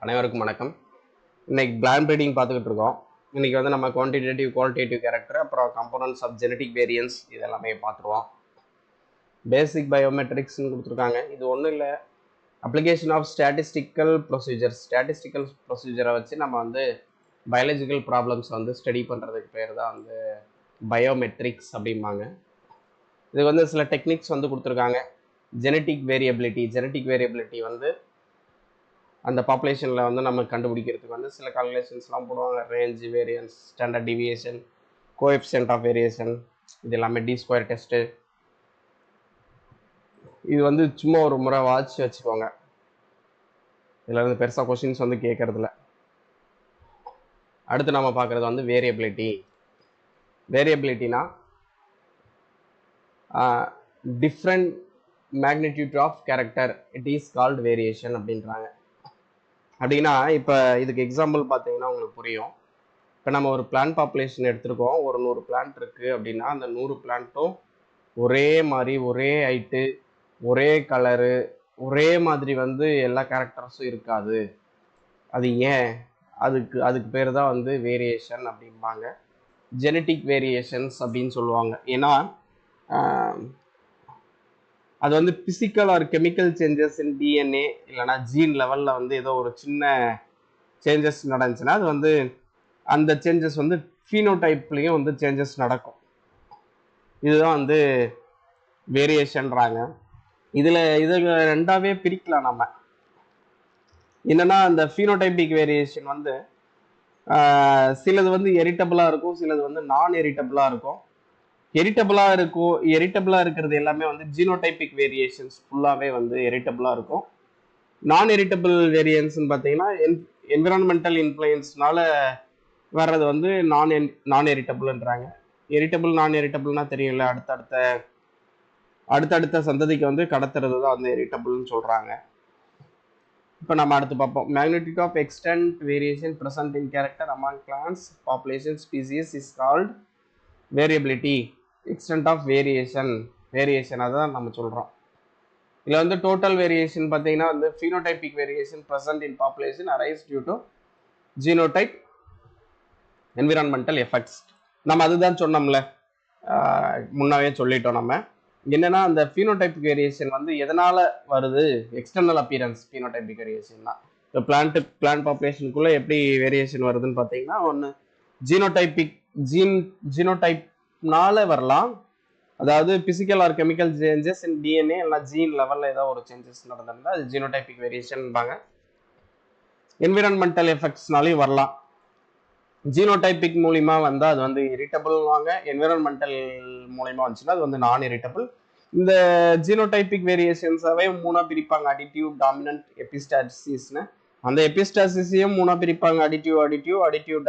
அனைவருக்கும் வணக்கம். இன்னைக்கு பிளான் பிரீடிங் பார்த்துக்கிட்டு இருக்கோம். இன்னைக்கு வந்து நம்ம குவான்டிடேட்டிவ் குவாலிட்டேட்டிவ் கேரக்டர் அப்புறம் கம்போனன்ட்ஸ் ஆஃப் ஜெனடிக் வேரியன்ஸ் இதெல்லாமே பார்த்துருவோம். பேசிக் பயோமெட்ரிக்ஸ்னு கொடுத்துருக்காங்க. இது ஒன்றும் இல்லை, அப்ளிகேஷன் ஆஃப் ஸ்டாட்டிஸ்டிக்கல் ப்ரொசீஜரை வச்சு நம்ம வந்து பயாலஜிக்கல் ப்ராப்ளம்ஸ் வந்து ஸ்டடி பண்ணுறதுக்கு பேர் தான் வந்து பயோமெட்ரிக்ஸ் அப்படிம்பாங்க. இதுக்கு வந்து சில டெக்னிக்ஸ் வந்து கொடுத்துருக்காங்க. ஜெனட்டிக் வேரியபிலிட்டி வந்து அந்த பாப்புலேஷனில் வந்து நம்ம கண்டுபிடிக்கிறதுக்கு வந்து சில கால்குலேஷன்ஸ்லாம் போடுவாங்க. Range, variance, standard deviation, coefficient of variation, இது எல்லாமே டி ஸ்கொயர் டெஸ்ட்டு. இது வந்து சும்மா ஒரு முறை வாட்ச் வச்சுக்கோங்க. இதில் இருந்து பெருசாக கொஸ்டின்ஸ் வந்து கேட்கறதில்ல. அடுத்து நம்ம பார்க்குறது வந்து வேரியபிலிட்டினா different magnitude of character, it is called variation அப்படின்றாங்க. அப்படின்னா இப்போ இதுக்கு எக்ஸாம்பிள் பார்த்தீங்கன்னா உங்களுக்கு புரியும். இப்போ நம்ம ஒரு பிளான்ட் பாப்புலேஷன் எடுத்திருக்கோம், ஒரு 100 பிளான்ட் இருக்குது அப்படின்னா அந்த 100 பிளான்ட்டும் ஒரே மாதிரி, ஒரே ஹைட்டு, ஒரே கலரு, ஒரே மாதிரி வந்து எல்லா கேரக்டர்ஸும் இருக்காது. அது ஏன்? அதுக்கு பேர் தான் வந்து வேரியேஷன் அப்படிம்பாங்க. ஜெனட்டிக் வேரியேஷன்ஸ் அப்படின்னு சொல்லுவாங்க. ஏன்னா அது வந்து physical R chemical changes in DNA இல்லைனா ஜீன் லெவலில் வந்து ஏதோ ஒரு சின்ன சேஞ்சஸ் நடந்துச்சுன்னா அது வந்து அந்த சேஞ்சஸ் வந்து ஃபீனோடைப்லேயும் வந்து சேஞ்சஸ் நடக்கும். இதுதான் வந்து வேரியேஷன்றாங்க. இதில் ரெண்டாவே பிரிக்கலாம் நம்ம. என்னன்னா அந்த ஃபீனோடைபிக் வேரியேஷன் வந்து சிலது வந்து எரிட்டபிளாக இருக்கும், சிலது வந்து நான் எரிட்டபிளாக இருக்கும். எரிட்டபிளாக இருக்கிறது எல்லாமே வந்து ஜீனோடைபிக் வேரியேஷன்ஸ் ஃபுல்லாகவே வந்து எரிட்டபிளாக இருக்கும். நான் எரிட்டபிள் வேரியன்ஸ்ன்னு பார்த்தீங்கன்னா என்விரான்மெண்டல் இன்ஃப்ளூயன்ஸ்னால வர்றது வந்து நான் எரிட்டபிள்ன்றாங்க. நான் எரிட்டபிள்னா தெரியும்ல, அடுத்தடுத்த சந்ததிக்கு வந்து கடத்துறது தான் வந்து எரிட்டபிள்னு சொல்கிறாங்க. இப்போ நம்ம அடுத்து பார்ப்போம். Magnitude of extent variation present in character among plants population species is called variability. Extent of variation அதான் நம்ம சொல்கிறோம். இதில் வந்து டோட்டல் வேரியேஷன் பார்த்தீங்கன்னா வந்து phenotypic variation present in population arise due to genotype environmental effects. நம்ம அதுதான் சொன்னோம்ல, முன்னாவே சொல்லிட்டோம். நம்ம என்னன்னா அந்த ஃபீனோடைபிக் வேரியேஷன் வந்து எதனால வருது? எக்ஸ்டர்னல் அப்பியரன்ஸ் ஃபீனோடைபிக் வேரியேஷன் தான். இப்போ பிளான்ட் பாப்புலேஷனுக்குள்ள எப்படி வேரியேஷன் வருதுன்னு பார்த்தீங்கன்னா, ஒன்று ஜீனோடைப்னால வரலாம். அதாவது physical R chemical changes in DNA இல்லை ஜீன் லெவலில் ஏதோ ஒரு சேஞ்சஸ் நடந்திருந்தா அது ஜீனோடைபிக் வேரியேஷன்பாங்க. என்விரான்மெண்டல் எஃபெக்ட்ஸ்னாலையும் வரலாம். ஜீனோடைபிக் மூலிமா வந்தால் அது வந்து இரிட்டபிள்வாங்க. என்விரான்மெண்டல் மூலிமா வந்துச்சுன்னா அது வந்து நான் இரிட்டபிள். இந்த ஜீனோடைபிக் வேரியேஷன்ஸாவே 3 பிரிப்பாங்க, அடிட்டிவ், டாமினன்ட், எபிஸ்டாசிஸ்னு. அந்த எபிஸ்டாசிஸையும் 3 பிரிப்பாங்க, அடிட்டிவ்,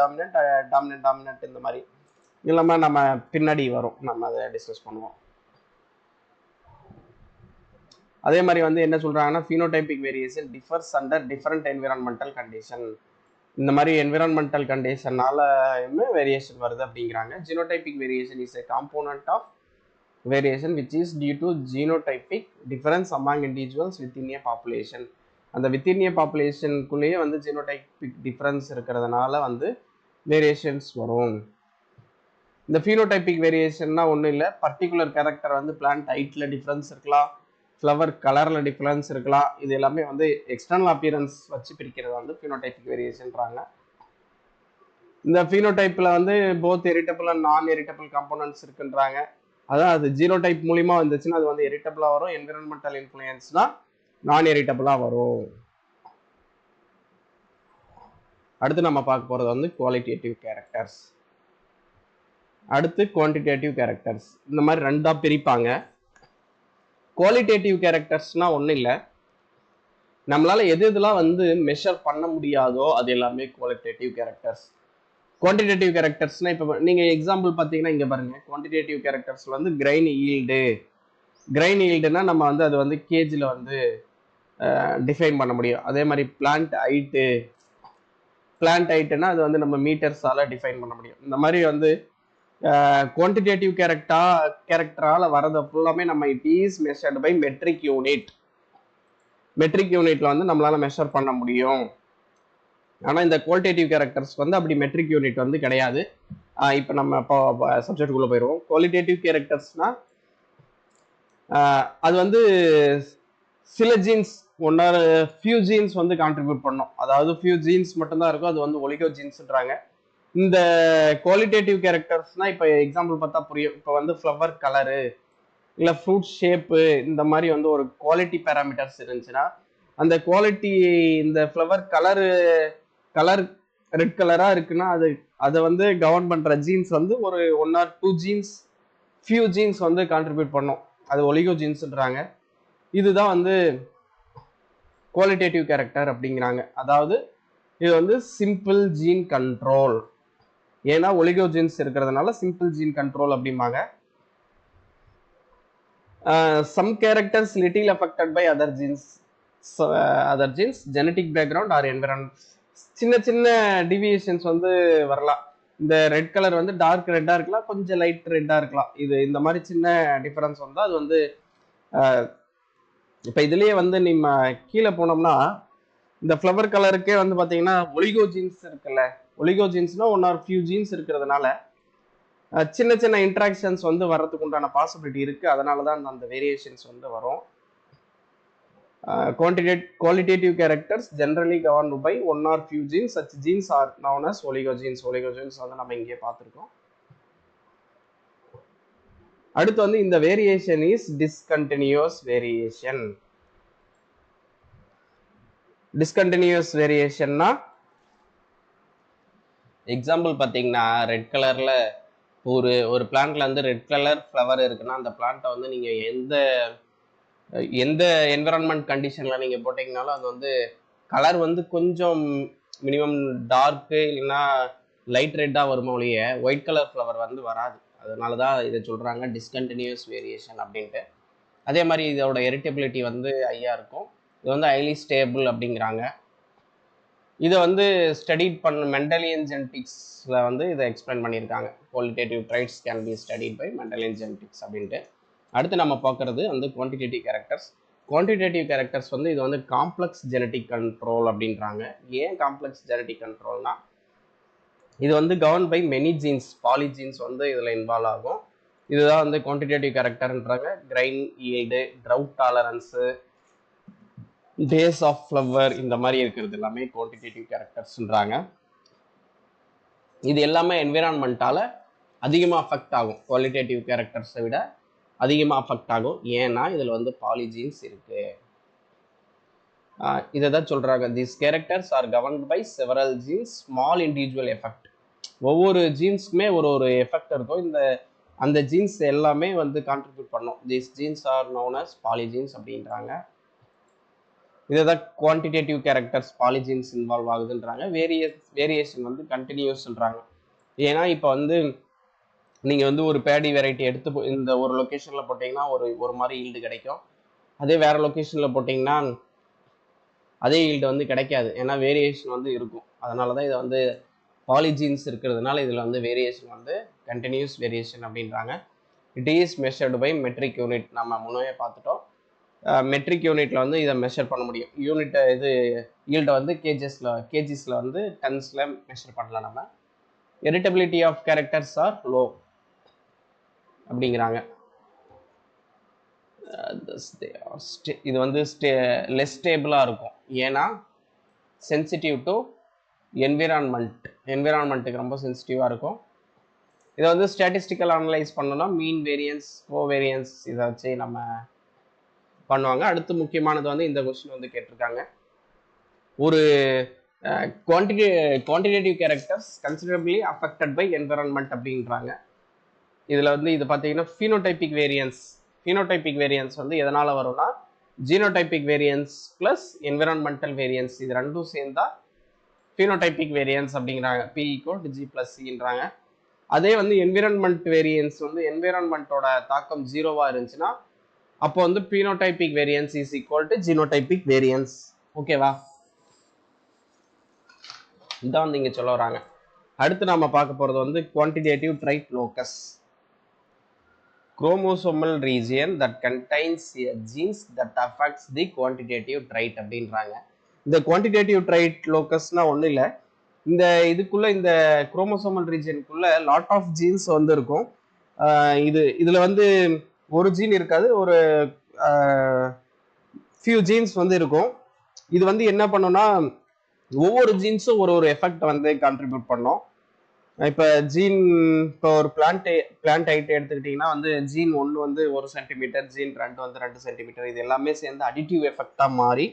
டாமினன்ட் இந்த மாதிரி. இல்லாம நம்ம பின்னாடி வரும், நம்ம அதை டிஸ்கஸ் பண்ணுவோம். அதே மாதிரி வந்து என்ன சொல்றாங்கன்னா, phenotypic variation differs under different environmental condition. இந்த மாதிரி என்விரான்மெண்டல் கண்டிஷனால வேரியேஷன் வருது அப்படிங்கிறாங்க. Genotypic variation is a component of variation which is due to genotypic difference among individuals within a population. அந்த வித்தின் ஏ பாப்புலேஷனுக்குள்ளேயே வந்து ஜீனோடைபிக் டிஃபரன்ஸ் இருக்கிறதுனால வந்து வேரியேஷன்ஸ் வரும். இந்த ஃபீனோடைபிக் வேரியேஷன்னா ஒன்றும் இல்லை, பர்டிகுலர் கேரக்டர் வந்து பிளான்ட் ஹைட்டில் டிஃப்ரென்ஸ் இருக்கலாம், ஃப்ளவர் கலரில் டிஃப்ரென்ஸ் இருக்கலாம். இது எல்லாமே வந்து எக்ஸ்டர்னல் அப்பியரன்ஸ் வச்சு பிரிக்கிறது வந்து ஃபீனோடைபிக் வேரியேஷன்றாங்க. இந்த ஃபீனோடைப்பில் வந்து போத் எரிட்டபிள் அண்ட் நான் எரிட்டபிள் காம்போனன்ட்ஸ் இருக்குன்றாங்க. அதான் அது ஜீனோடைப் மூலிமா வந்துச்சுன்னா அது வந்து எரிட்டபிளாக வரும், என்விரான்மெண்டல் இன்ஃப்ளூயன்ஸ்னா நான் எரிட்டபிளாக வரும். அடுத்து நம்ம பார்க்க போகிறது வந்து குவாலிட்டேட்டிவ் கேரக்டர்ஸ், அடுத்து குவான்டிடேட்டிவ் கேரக்டர்ஸ். இந்த மாதிரி ரெண்டாக பிரிப்பாங்க. குவாலிட்டேட்டிவ் கேரக்டர்ஸ்னா ஒன்றும் இல்லை, நம்மளால எதெல்லாம் வந்து மெஷர் பண்ண முடியாதோ அது எல்லாமே குவாலிட்டேட்டிவ் கேரக்டர்ஸ். குவான்டிடேட்டிவ் கேரக்டர்ஸ்னா இப்போ நீங்கள் எக்ஸாம்பிள் பார்த்தீங்கன்னா இங்கே பாருங்க, குவான்டிடேட்டிவ் கேரக்டர்ஸ் வந்து கிரைன் ஈல்டுனா நம்ம வந்து அது வந்து கேஜில் வந்து டிஃபைன் பண்ண முடியும். அதே மாதிரி பிளான்ட் ஹைட்டுனா அது வந்து நம்ம மீட்டர்ஸால டிஃபைன் பண்ண முடியும். இந்த மாதிரி வந்து குவான்டிடேட்டிவ் கேரக்டரால வரது ஃபுல்லாமே நம்ம it is measured by metric யூனிட்ல வந்து நம்மளால மெஷர் பண்ண முடியும். ஆனால் இந்த குவாலிட்டேட்டிவ் கேரக்டர்ஸ் வந்து அப்படி மெட்ரிக் யூனிட் வந்து கிடையாது. இப்போ நம்ம இப்போ சப்ஜெக்டுக்குள்ளே போயிடுவோம். குவாலிட்டேட்டிவ் கேரக்டர்ஸ்னால் அது வந்து சில ஜீன்ஸ் ஒன்னார் ஃபியூ ஜீன்ஸ் வந்து கான்ட்ரிபியூட் பண்ணும். அதாவது ஃபியூ ஜீன்ஸ் மட்டும்தான் இருக்கும், அது வந்து ஒலிகோ ஜீன்ஸ்ன்றாங்க. இந்த குவாலிட்டேட்டிவ் கேரக்டர்ஸ்னா இப்போ எக்ஸாம்பிள் பார்த்தா புரியும். இப்போ வந்து ஃப்ளவர் கலரு இல்லை ஃப்ரூட் ஷேப்பு இந்த மாதிரி வந்து ஒரு குவாலிட்டி பேராமீட்டர்ஸ் இருந்துச்சுன்னா அந்த குவாலிட்டி இந்த ஃப்ளவர் கலர் ரெட் கலராக இருக்குன்னா அதை வந்து கவர்ன் பண்ணுற ஜீன்ஸ் வந்து ஒரு 1 or 2 ஜீன்ஸ் ஃபியூ ஜீன்ஸ் வந்து கான்ட்ரிபியூட் பண்ணும், அது ஒலிகோ ஜீன்ஸ்ன்றாங்க. இதுதான் வந்து குவாலிட்டேட்டிவ் கேரக்டர் அப்படிங்கிறாங்க. அதாவது இது வந்து சிம்பிள் ஜீன் கண்ட்ரோல், ஏன்னா ஒலிகோ ஜீன்ஸ் இருக்கிறதுனால சிம்பிள் ஜீன் கண்ட்ரோல் அப்படிம்பாங்க. Some characters little affected by other genes, genetic background or environment. சின்ன சின்ன டிவியேஷன்ஸ் வந்து வரலாம். இந்த ரெட் கலர் வந்து டார்க் ரெட்டாக இருக்கலாம், கொஞ்சம் லைட் ரெட்டாக இருக்கலாம். இந்த மாதிரி சின்ன டிஃபரன்ஸ் வந்து அது வந்து இப்போ இதுலேயே வந்து நம்ம கீழே போனோம்னா இந்த ஃப்ளவர் கலருக்கே வந்து பார்த்தீங்கன்னா ஒலிகோ ஜீன்ஸ் இருக்குல்ல, ஒலிகோ ஜீன்ஸ்னா 1 or few ஜீன்ஸ் இருக்கிறதுனால சின்ன சின்ன இன்ட்ராக்ஷன்ஸ் வந்து வர்றதுக்கு உண்டான பாசிபிலிட்டி இருக்கு. அதனால தான் அந்த வேரியேஷன்ஸ் வந்து வரும். Qualitative characters generally governed by 1 or few genes. such genes are known as oligogenes. oligogenes வந்து நம்ம இங்கே பார்த்துருக்கோம். அடுத்து வந்து இந்த variation is discontinuous variation. Discontinuous வேரியேஷன்னா எக்ஸாம்பிள் பார்த்தீங்கன்னா ரெட் கலர்ல ஒரு பிளான்ட்ல வந்து ரெட் கலர் ஃப்ளவர் இருக்குன்னா அந்த பிளான்ட்டை வந்து நீங்கள் எந்த என்விரான்மெண்ட் கண்டிஷனில் நீங்கள் போட்டிங்கனாலும் அது வந்து கலர் வந்து கொஞ்சம் மினிமம் டார்க்கு இல்லைன்னா லைட் ரெட்டாக வருமா ஒழிய ஒயிட் கலர் ஃப்ளவர் வந்து வராது. அதனால தான் இதை சொல்கிறாங்க டிஸ்கண்டினியூஸ் வேரியேஷன் அப்படின்ட்டு. அதே மாதிரி இதோட எரிட்டபிலிட்டி வந்து ஹையாக இருக்கும். இது வந்து ஹைலி ஸ்டேபிள் அப்படிங்கிறாங்க. இதை வந்து ஸ்டடிட் மெண்டலியன் ஜெனடிக்ஸில் வந்து இதை எக்ஸ்பிளைன் பண்ணியிருக்காங்க. Qualitative traits can be studied by Mendelian genetics அப்படின்ட்டு. அடுத்து நம்ம பார்க்குறது வந்து குவான்டிடேட்டிவ் கேரக்டர்ஸ். குவான்டிடேட்டிவ் கேரக்டர்ஸ் வந்து இது வந்து காம்ப்ளெக்ஸ் ஜெனடிக் கண்ட்ரோல் அப்படின்றாங்க. ஏன் காம்ப்ளெக்ஸ் ஜெனடிக் கண்ட்ரோல்னா இது வந்து govern by many genes, polygenes வந்து இதில் இன்வால்வ் ஆகும். இதுதான் வந்து குவான்டிடேட்டிவ் கேரக்டர்ன்றாங்க. Grain yield, drought tolerance, days of flower இந்த மாதிரி இருக்கிறது எல்லாமே குவான்டிடேட்டிவ் கேரக்டர்ஸ்ன்றாங்க. இது எல்லாமே என்விரான்மெண்ட்டால் அதிகமாக அஃபெக்ட் ஆகும். குவாலிட்டேட்டிவ் கேரக்டர்ஸை விட அதிகமாக அஃபெக்ட் ஆகும். ஏன்னா இதில் வந்து பாலிஜீன்ஸ் இருக்குது. இதை தான் சொல்கிறாங்க, these characters are governed by several genes, small individual effect. ஒவ்வொரு ஜீன்ஸுக்குமே ஒரு எஃபெக்ட் இருக்கும். அந்த ஜீன்ஸ் எல்லாமே வந்து கான்ட்ரிபியூட் பண்ணும். These genes are known as polygenes அப்படின்றாங்க. இதை தான் குவான்டிடேட்டிவ் கேரக்டர்ஸ் பாலிஜீன்ஸ் இன்வால்வ் ஆகுதுன்றாங்க. வேரியேஷன் வந்து கண்டினியூஸ்ன்றாங்க. ஏன்னா இப்போ வந்து நீங்கள் வந்து ஒரு பேடி வெரைட்டி எடுத்து இந்த ஒரு லொக்கேஷனில் போட்டிங்கன்னா ஒரு மாதிரி ஈல்டு கிடைக்கும். அதே வேறு லொக்கேஷனில் போட்டிங்கன்னா அதே ஈல்டு வந்து கிடைக்காது. ஏன்னா வேரியேஷன் வந்து இருக்கும். அதனால தான் இதை வந்து பாலிஜீன்ஸ் இருக்கிறதுனால இதில் வந்து வேரியேஷன் வந்து கண்டினியூஸ் வேரியேஷன் அப்படின்றாங்க. It is measured by metric unit. நம்ம முன்னே பார்த்துட்டோம். மெட்ரிக் யூனிட்டில் வந்து இதை மெஷர் பண்ண முடியும். யூனிட்டை ஈல்டை வந்து கேஜிஸில் வந்து டன்ஸில் மெஷர் பண்ணலாம். நம்ம heritability of characters are low அப்படிங்கிறாங்க. இது வந்து லெஸ் ஸ்டேபிளாக இருக்கும். ஏன்னா சென்சிட்டிவ் டு என்விரான்மெண்ட்டுக்கு ரொம்ப சென்சிட்டிவாக இருக்கும். இதை வந்து ஸ்டாட்டிஸ்டிக்கல் அனலைஸ் பண்ணோம்னா மீன் வேரியன்ஸ், கோவேரியன்ஸ் இதை வச்சு நம்ம பண்ணுவாங்க. அடுத்து முக்கியமானது வந்து இந்த கொஸ்டின் வந்து கேட்டிருக்காங்க. ஒரு quantitative characters considerably affected by environment அப்படின்றாங்க. இதில் வந்து இது பார்த்தீங்கன்னா ஃபீனோடைபிக் வேரியன்ஸ் வந்து எதனால் வரும்னா genotypic variance plus environmental variance இது ரெண்டும் சேர்ந்தா ஃபீனோடைபிக் வேரியன்ஸ் அப்படிங்கிறாங்க. P = G+C. அதே வந்து என்விரான்மெண்ட் வேரியன்ஸ் வந்து என்விரான்மெண்ட்டோட தாக்கம் 0வா இருந்துச்சுன்னா அப்போ வந்து phenotypic variance is equal to genotypic variance. ஓகேவா? இதான் வந்து இங்கே சொல்ல வராங்க. அடுத்து நம்ம பார்க்க போகிறது வந்து quantitative trait locus. Chromosomal region that contains genes that affects the quantitative trait அப்படின்றாங்க. இந்த குவான்டிடேட்டிவ் ட்ரைட் லோக்கஸ்னா ஒன்றும் இல்லை, இந்த இதுக்குள்ள இந்த குரோமோசோமல் ரீஜனுக்குள்ள லாட் ஆஃப் ஜீன்ஸ் வந்து இருக்கும். இதுல வந்து ஒரு ஜீன் இருக்காது, ஒரு ஃபியூ ஜீன்ஸ் வந்து இருக்கும். இது வந்து என்ன பண்ணும்னா ஒவ்வொரு ஜீன்ஸும் ஒரு எஃபெக்ட் வந்து கான்ட்ரிபியூட் பண்ணும். இப்போ ஜீன், இப்போ ஒரு பிளான்ட் ஹைட் எடுத்துக்கிட்டிங்கன்னா வந்து ஜீன் 1 வந்து 1 சென்டிமீட்டர், ஜீன் 2 வந்து 2 சென்டிமீட்டர், இது எல்லாமே சேர்ந்து அடிட்டிவ் எஃபெக்டாக மாறி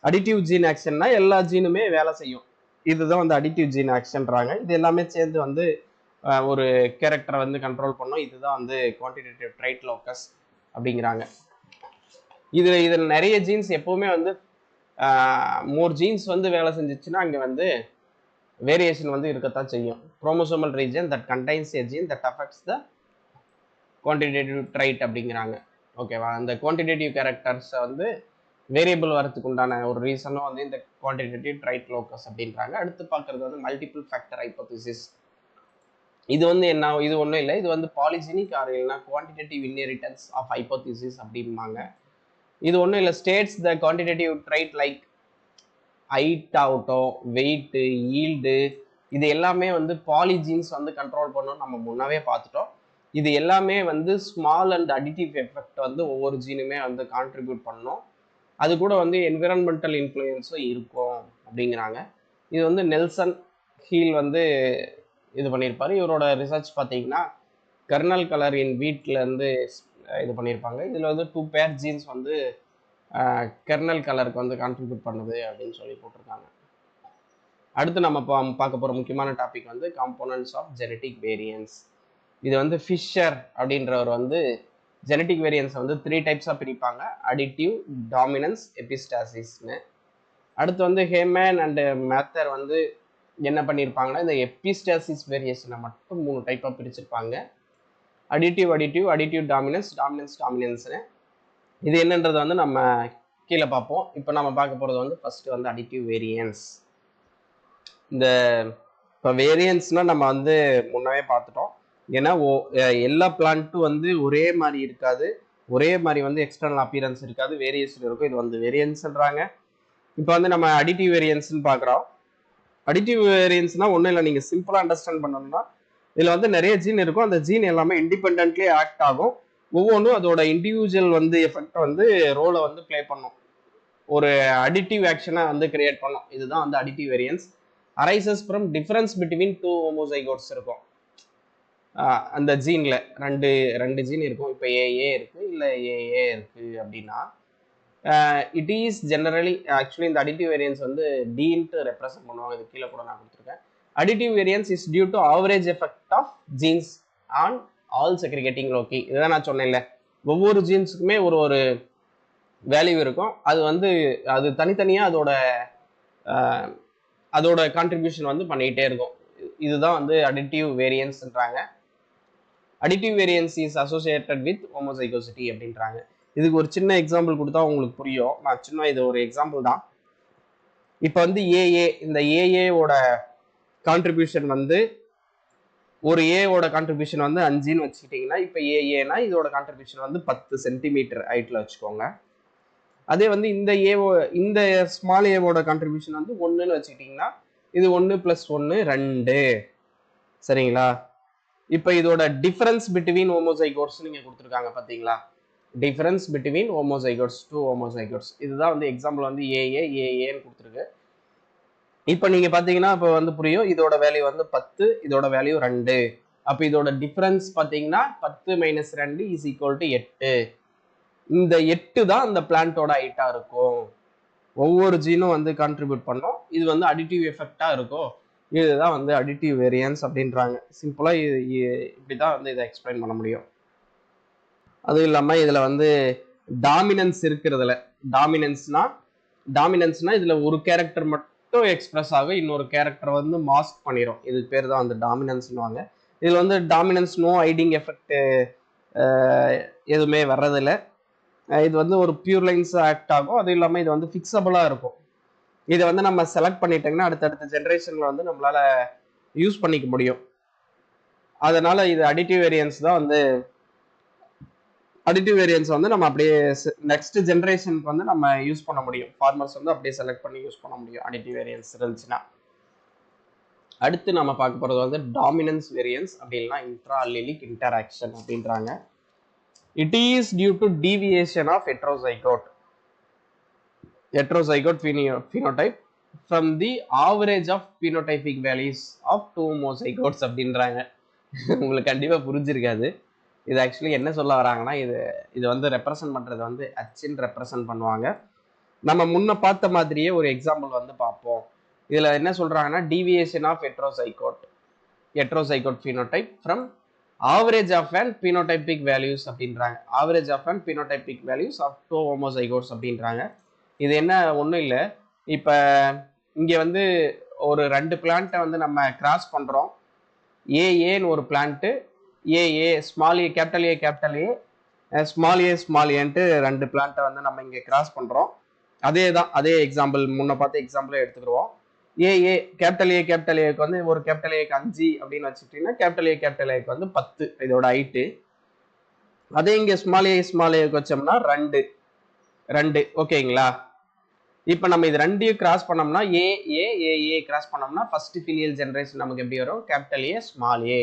அடிட்டிவ் ஜீன் ஆக்ஷன்னா எல்லா ஜீனுமே வேலை செய்யும். இதுதான் வந்து அடிட்டிவ் ஜீன் ஆக்ஷன்றாங்க. இது எல்லாமே சேர்ந்து வந்து ஒரு கேரக்டரை வந்து கண்ட்ரோல் பண்ணும். இதுதான் வந்து குவான்டிடேட்டிவ் ட்ரைட் லோக்கஸ் அப்படிங்கிறாங்க. இதில் நிறைய ஜீன்ஸ் எப்பவுமே வந்து மோர் ஜீன்ஸ் வந்து வேலை செஞ்சிச்சுன்னா அங்கே வந்து வேரியேஷன் வந்து இருக்கத்தான் செய்யும். Chromosomal region that contains a gene that affects the quantitative trait அப்படிங்கிறாங்க. ஓகேவா? அந்த குவான்டிடேட்டிவ் கேரக்டர்ஸை வந்து வேரியபிள் வரதுக்கு உண்டான ஒரு ரீசனும் வந்து இந்த குவான்டிடேட்டிவ் ட்ரைட் லோக்கஸ் அப்படின்றாங்க. அடுத்து பார்க்கறது வந்து மல்டிபிள் ஃபேக்டர் ஹைப்போதிசிஸ். இது வந்து என்ன, இது ஒன்றும் இல்லை, இது வந்து பாலிஜெனிக் ஆர் இல்லைனா குவான்டிடேட்டிவ் இன்ஹெரிட்டன்ஸ் ஆஃப் ஹைப்போதிசிஸ் அப்படிம்பாங்க. இது ஒன்றும் இல்லை, ஸ்டேட்ஸ் த குவான்டிடேட்டிவ் ட்ரைட் லைக் ஹைட் ஆகட்டும், வெயிட்டு, ஈல்டு, இது எல்லாமே வந்து பாலிஜீன்ஸ் வந்து கண்ட்ரோல் பண்ணணும். நம்ம முன்னாவே பார்த்துட்டோம். இது எல்லாமே வந்து ஸ்மால் அண்ட் அடிட்டிவ் எஃபெக்ட் வந்து ஒவ்வொரு ஜீனுமே வந்து கான்ட்ரிபியூட் பண்ணணும். அது கூட வந்து என்விரான்மெண்டல் இன்ஃப்ளூயன்ஸும் இருக்கும் அப்படிங்கிறாங்க. இது வந்து நெல்சன் ஹீல் வந்து இது பண்ணியிருப்பாரு. இவரோட ரிசர்ச் பார்த்தீங்கன்னா கர்னல் கலர் இன் வீட்டில் இருந்து இது பண்ணியிருப்பாங்க. இதில் வந்து 2 பேர் ஜீன்ஸ் வந்து கெர்னல் கலருக்கு வந்து கான்ட்ரிபியூட் பண்ணுது அப்படின்னு சொல்லி போட்டிருக்காங்க. அடுத்து நம்ம பார்க்க போகிற முக்கியமான டாபிக் வந்து காம்போனன்ட்ஸ் ஆஃப் ஜெனட்டிக் வேரியன்ஸ். இது வந்து ஃபிஷர் அப்படின்றவர் வந்து ஜெனட்டிக் வேரியன்ஸை வந்து 3 டைப்ஸாக பிரிப்பாங்க: அடிட்டிவ், டாமினன்ஸ், எபிஸ்டாசிஸ்னு. அடுத்து வந்து ஹேமன் அண்ட் மேத்தர் வந்து என்ன பண்ணியிருப்பாங்கன்னா இந்த எபிஸ்டாசிஸ் வேரியேஷனை மட்டும் 3 டைப்பாக பிரிச்சிருப்பாங்க: அடிட்டிவ், அடிட்டிவ் டாமினன்ஸ், டாமினன்ஸ்னு. இது என்னன்றது வந்து நம்ம கீழே பார்ப்போம். இப்போ நம்ம பார்க்க போகிறது வந்து ஃபர்ஸ்ட் வந்து அடிட்டிவ் வேரியன்ஸ். இந்த இப்போ வேரியன்ஸ்னால் நம்ம வந்து முன்னவே பார்த்துட்டோம். ஏன்னா எல்லா பிளான்ட்டும் வந்து ஒரே மாதிரி இருக்காது, ஒரே மாதிரி வந்து எக்ஸ்டர்னல் அப்பியரன்ஸ் இருக்காது, வேரியேஷன் இருக்கும். இது வந்து வேரியன்ஸ்ன்றாங்க. இப்போ வந்து நம்ம அடிட்டிவ் வேரியன்ஸ்னு பார்க்குறோம். அடிட்டிவ் வேரியன்ஸ்னால் ஒன்றும் இல்லை, நீங்கள் சிம்பிளாக அண்டர்ஸ்டாண்ட் பண்ணணும்னா இதில் வந்து நிறைய ஜீன் இருக்கும். அந்த ஜீன் எல்லாமே இண்டிபெண்ட்லி ஆக்ட் ஆகும். ஒவ்வொன்றும் அதோட இண்டிவிஜுவல் வந்து எஃபெக்ட் வந்து ரோலை வந்து பிளே பண்ணும், ஒரு அடிட்டிவ் ஆக்ஷனை வந்து கிரியேட் பண்ணும். இதுதான் வந்து additive variance. Arises from difference between 2 ஹோமோசைகோட்ஸ் இருக்கும். அந்த ஜீனில் ரெண்டு ஜீன் இருக்கும். இப்போ ஏஏ இருக்கு, இல்லை ஏஏ இருக்கு அப்படின்னா இட் இஸ் ஜெனரலி ஆக்சுவலி இந்த அடிட்டிவ் வேரியன்ஸ் வந்து டீன்ட்டு ரெப்ரசென்ட் பண்ணுவாங்க. இது கீழே கூட நான் கொடுத்துருக்கேன். Additive variance is due to average effect of genes on all segregating loci. இதான் நான் சொன்னேன்ல, ஒவ்வொரு ஜீன்ஸுக்குமே ஒரு வேல்யூ இருக்கும். அது வந்து அது தனித்தனியாக அதோட கான்ட்ரிபியூஷன் வந்து பண்ணிக்கிட்டே இருக்கும். இதுதான் வந்து அடிட்டிவ் வேரியன்ஸ்ன்றாங்க. Additive variance is associated with homozygosity அப்படின்றாங்க. இதுக்கு ஒரு சின்ன எக்ஸாம்பிள் கொடுத்தா உங்களுக்கு புரியும். நான் இது ஒரு எக்ஸாம்பிள் தான். இப்போ வந்து ஏஏ, இந்த ஏஏவோட கான்ட்ரிபியூஷன் வந்து ஒரு ஏவோட கான்ட்ரிபியூஷன் வந்து 5ன்னு வச்சுக்கிட்டிங்கன்னா, இப்போ ஏஏனா இதோட கான்ட்ரிபியூஷன் வந்து 10 சென்டிமீட்டர் ஹைட்டில் வச்சுக்கோங்க. அதே வந்து இந்த ஸ்மால் ஏவோட கான்ட்ரிபியூஷன் வந்து 1ன்னு வச்சுக்கிட்டிங்கன்னா இது 1 + 1 2. சரிங்களா? இப்போ இதோட டிஃபரன்ஸ் பிட்வீன் ஹோமோசைகோட்ஸ் நீங்கள் கொடுத்துருக்காங்க பார்த்தீங்களா? Difference between homozygotes, 2 homozygotes. இதுதான் வந்து எக்ஸாம்பிள் வந்து ஏஏன்னு கொடுத்துருக்கு. இப்போ நீங்கள் பார்த்தீங்கன்னா இப்போ வந்து புரியும். இதோட வேல்யூ வந்து 10, இதோட வேல்யூ 2. அப்போ இதோட டிஃபரன்ஸ் பார்த்தீங்கன்னா 10 - 2 = 8. இந்த 8 தான் அந்த பிளான்ட்டோட ஹைட்டாக இருக்கும். ஒவ்வொரு ஜீனும் வந்து கான்ட்ரிபியூட் பண்ணோம். இது வந்து அடிட்டிவ் எஃபெக்டாக இருக்கும். இதுதான் வந்து அடிட்டிவ் வேரியன்ஸ் அப்படின்றாங்க. சிம்பிளாக இப்படிதான் வந்து இதை எக்ஸ்பிளைன் பண்ண முடியும். அதுவும் இல்லாமல் இதில் வந்து டாமினன்ஸ் இருக்கிறதுல, டாமினன்ஸ்னா இதில் ஒரு கேரக்டர் மட்டும் எக்ஸ்பிரஸ் ஆகும், இன்னொரு கேரக்டர் வந்து மாஸ்க் பண்ணிடும். இதுக்கு பேர் தான் வந்து டாமினன்ஸ்னுவாங்க. இதில் வந்து டாமினன்ஸ் நோ ஹைடிங் எஃபெக்ட் எதுவுமே வர்றதில்ல. இது வந்து ஒரு பியூர் லைன்ஸ் ஆக்ட் ஆகும். அதுவும் இல்லாமல் இது வந்து ஃபிக்ஸபிளாக இருக்கும். இதை வந்து நம்ம செலக்ட் பண்ணிட்டோங்கன்னா அடுத்தடுத்த ஜென்ரேஷனில் வந்து நம்மளால யூஸ் பண்ணிக்க முடியும். அதனால இது அடிட்டிவ் வேரியன்ஸ் தான் வந்து அடிட்டிவ் வேரியன்ஸ் வந்து நம்ம அப்படியே நெக்ஸ்ட் ஜென்ரேஷனுக்கு வந்து நம்ம யூஸ் பண்ண முடியும். ஃபார்மர்ஸ் வந்து அப்படியே செலக்ட் பண்ணி யூஸ் பண்ண முடியும் அடிட்டிவ் வேரியன்ஸ் இருந்துச்சுன்னா. அடுத்து நம்ம பார்க்க போகிறது வந்து டாமினன்ஸ் வேரியன்ஸ் அப்படின்னா இன்ட்ரா அல்லீலிக் இன்டராக்ஷன் அப்படின்றாங்க. It is due to deviation of heterozygote phenotype from the average of phenotypic values of two homozygotes அப்படின்றாங்க. உங்களுக்கு கண்டிப்பாக புரிஞ்சிருக்காது. இது ஆக்சுவலி என்ன சொல்ல வராங்கன்னா, இது வந்து ரெப்ரசன்ட் பண்ணுறது வந்து அச்சின் ரெப்ரசன்ட் பண்ணுவாங்க. நம்ம முன்ன பார்த்த மாதிரியே ஒரு எக்ஸாம்பிள் வந்து பார்ப்போம். இதில் என்ன சொல்கிறாங்கன்னா, deviation of heterozygote phenotype from average of an phenotypic values அப்படின்றாங்க. average of an phenotypic values of two homozygotes அப்படின்றாங்க. இது என்ன ஒன்றும் இல்லை, இப்போ இங்கே வந்து ஒரு 2 பிளான்ட்டை வந்து நம்ம கிராஸ் பண்ணுறோம். ஏஏன்னு ஒரு plant, A A small A capital A small ஏன்ட்டு 2 பிளான்ட்டை வந்து நம்ம இங்கே கிராஸ் பண்ணுறோம். அதே எக்ஸாம்பிள் முன்ன பார்த்த எக்ஸாம்பிளே எடுத்துக்கிடுவோம். ஏஏ கேபிட்டல் ஏக்கு வந்து ஒரு கேபிட்டல் ஏக்கு 5 அப்படின்னு வச்சுக்கிட்டீங்கன்னா கேபிட்டல் ஏக்கு வந்து 10 இதோட ஹைட்டு. அதே இங்கே ஸ்மால் ஏக்கு வச்சோம்னா 2 ஓகேங்களா. இப்போ நம்ம இது 2 கிராஸ் பண்ணோம்னா ஏஏ கிராஸ் பண்ணோம்னா ஃபர்ஸ்ட் ஃபிலியல் ஜெனரேஷன் நமக்கு எப்படி வரும், கேபிட்டல் ஏ ஸ்மால் ஏ.